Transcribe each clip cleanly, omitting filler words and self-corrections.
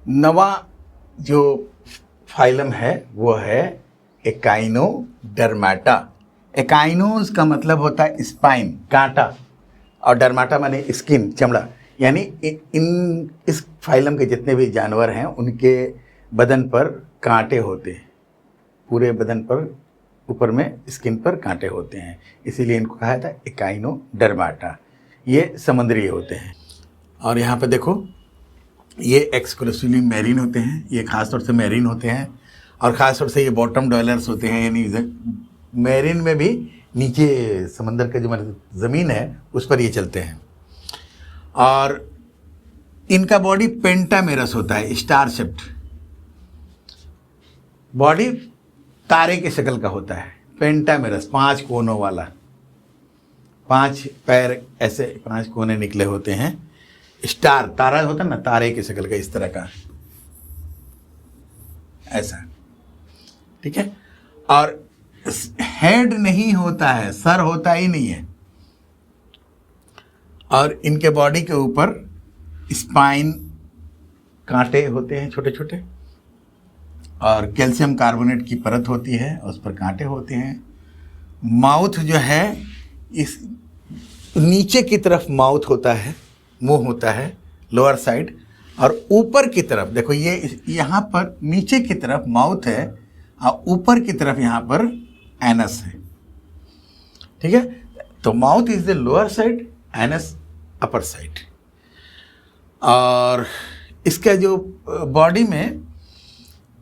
नवा जो फाइलम है वो है एकाइनोडर्माटा। एकाइनोस का मतलब होता है स्पाइन, कांटा, और डर्माटा माने स्किन, चमड़ा। यानी इस फाइलम के जितने भी जानवर हैं उनके बदन पर कांटे होते हैं, पूरे बदन पर ऊपर में स्किन पर कांटे होते हैं, इसीलिए इनको कहा था एकाइनोडर्माटा। ये समुद्री होते हैं। और यहाँ पे देखो ये एक्सक्लूसिवली मैरीन होते हैं, ये खास तौर से मैरीन होते हैं, और ख़ास तौर से ये बॉटम डवेलर्स होते हैं, यानी मैरीन में भी नीचे समंदर का जो ज़मीन है उस पर ये चलते हैं। और इनका बॉडी पेंटामेरस होता है, स्टार शेप्ड बॉडी, तारे की शक्ल का होता है। पेंटामेरस, 5 कोनों वाला, 5 पैर, ऐसे 5 कोने निकले होते हैं। स्टार, तारा होता है ना, तारे की शक्ल का, इस तरह का, ऐसा, ठीक है। और हेड नहीं होता है, सर होता ही नहीं है। और इनके बॉडी के ऊपर स्पाइन, कांटे होते हैं छोटे छोटे, और कैल्शियम कार्बोनेट की परत होती है, उस पर कांटे होते हैं। माउथ जो है, इस नीचे की तरफ माउथ होता है, मुंह होता है लोअर साइड, और ऊपर की तरफ देखो ये यहाँ पर नीचे की तरफ माउथ है और ऊपर की तरफ यहाँ पर एनस है, ठीक है। तो mouth is the lower side, anus upper side. और इसका जो बॉडी में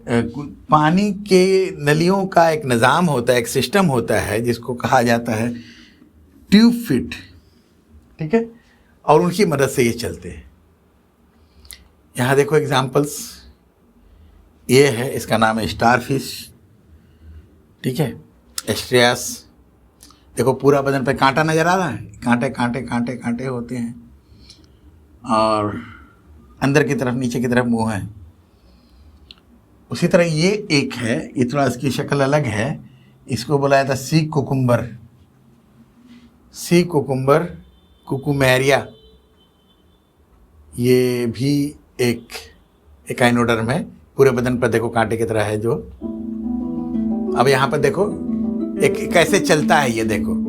पानी के नलियों का एक निज़ाम होता है, एक सिस्टम होता है जिसको कहा जाता है ट्यूब फिट, ठीक है, और उनकी मदद से ये चलते हैं। यहाँ देखो एग्जाम्पल्स, ये है, इसका नाम है स्टारफिश, ठीक है, एस्ट्रियास। देखो पूरा बदन पे कांटा नज़र आ रहा है, कांटे कांटे कांटे कांटे होते हैं, और अंदर की तरफ, नीचे की तरफ मुंह है। उसी तरह ये एक है, ये थोड़ा इसकी शक्ल अलग है, इसको बुलाया था sea cucumber, sea cucumber Cucumaria. ये भी एक एकाइनोडर्म है, पूरे बदन पर देखो कांटे की तरह है जो। अब यहाँ पर देखो एक कैसे चलता है, ये देखो,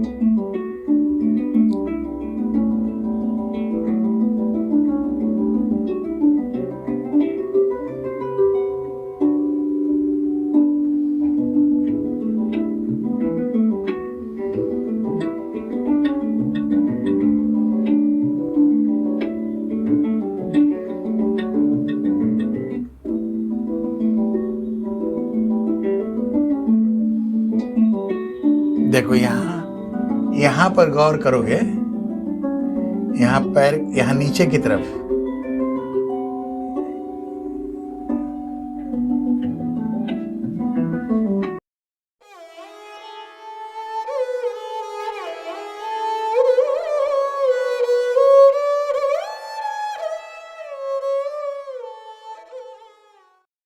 देखो यहाँ पर गौर करोगे, यहाँ पैर, यहाँ नीचे की तरफ